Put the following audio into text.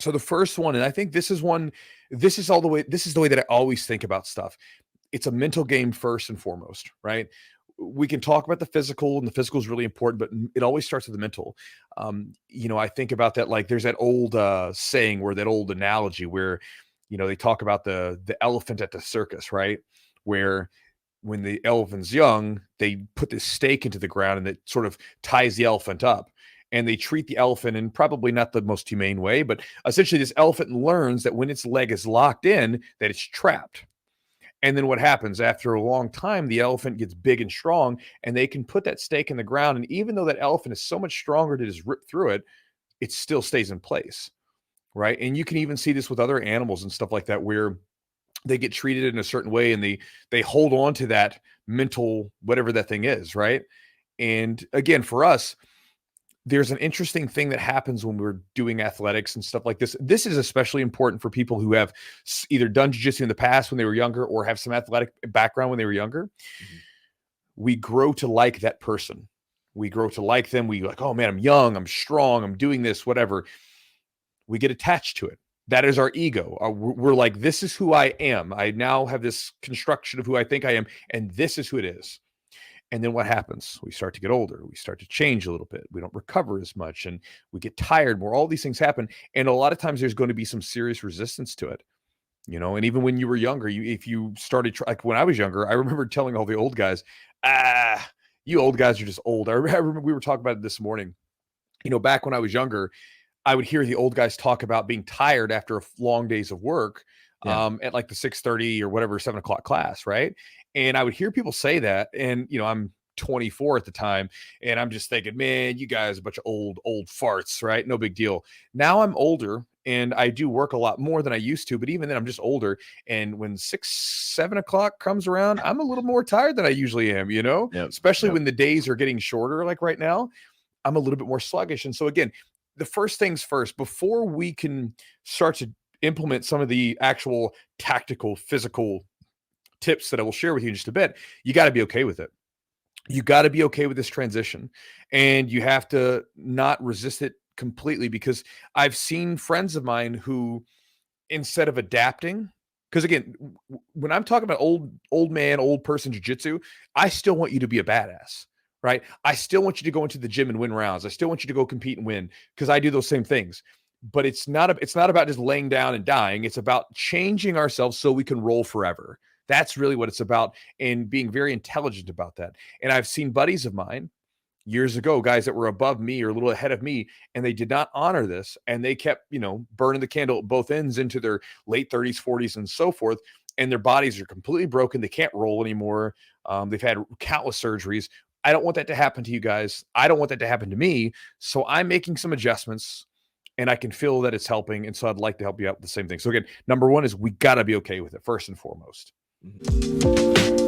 So the first one, and I think this is the way that I always think about stuff. It's a mental game first and foremost, right? We can talk about the physical, and the physical is really important, but it always starts with the mental. I think about that, like there's that old saying, or that old analogy where, they talk about the elephant at the circus, right? Where when the elephant's young, they put this stake into the ground and it sort of ties the elephant up. And they treat the elephant in probably not the most humane way, but essentially this elephant learns that when its leg is locked in, that it's trapped. And then what happens after a long time, the elephant gets big and strong, and they can put that stake in the ground. And even though that elephant is so much stronger to just rip through it, it still stays in place, right? And you can even see this with other animals and stuff like that, where they get treated in a certain way and they hold on to that mental, whatever that thing is, right? And again, for us, there's an interesting thing that happens when we're doing athletics and stuff like this. This is especially important for people who have either done jiu-jitsu in the past when they were younger, or have some athletic background when they were younger. Mm-hmm. We grow to like that person. We grow to like them. We like, oh man, I'm young, I'm strong, I'm doing this, whatever. We get attached to it. That is our ego. We're like, this is who I am. I now have this construction of who I think I am, and this is who it is. And then what happens? We start to get older. We start to change a little bit. We don't recover as much, and we get tired more. All these things happen. And a lot of times there's going to be some serious resistance to it, and even when you were younger, if you started, like when I was younger, I remember telling all the old guys, you old guys are just old. I remember we were talking about it this morning. Back when I was younger, I would hear the old guys talk about being tired after long days of work, at like the 6:30 or whatever, 7:00 class. Right. And I would hear people say that. And, I'm 24 at the time, and I'm just thinking, man, you guys are a bunch of old farts, right? No big deal. Now I'm older and I do work a lot more than I used to, but even then I'm just older. And when 6-7 o'clock comes around, I'm a little more tired than I usually am, especially when the days are getting shorter. Like right now, I'm a little bit more sluggish. And so again, the first things first, before we can start to implement some of the actual tactical, physical tips that I will share with you in just a bit, you got to be okay with it. You got to be okay with this transition, and you have to not resist it completely, because I've seen friends of mine who, instead of adapting, because again, when I'm talking about old man, old person jiu-jitsu, I still want you to be a badass, right? I still want you to go into the gym and win rounds. I still want you to go compete and win, because I do those same things. But it's not about just laying down and dying. It's about changing ourselves so we can roll forever. That's really what it's about, and being very intelligent about that. And I've seen buddies of mine years ago, guys that were above me or a little ahead of me, and they did not honor this. And they kept, burning the candle at both ends into their late 30s, 40s, and so forth. And their bodies are completely broken. They can't roll anymore. They've had countless surgeries. I don't want that to happen to you guys. I don't want that to happen to me. So I'm making some adjustments, and I can feel that it's helping. And so I'd like to help you out with the same thing. So again, number one is we got to be okay with it first and foremost. Mm-hmm.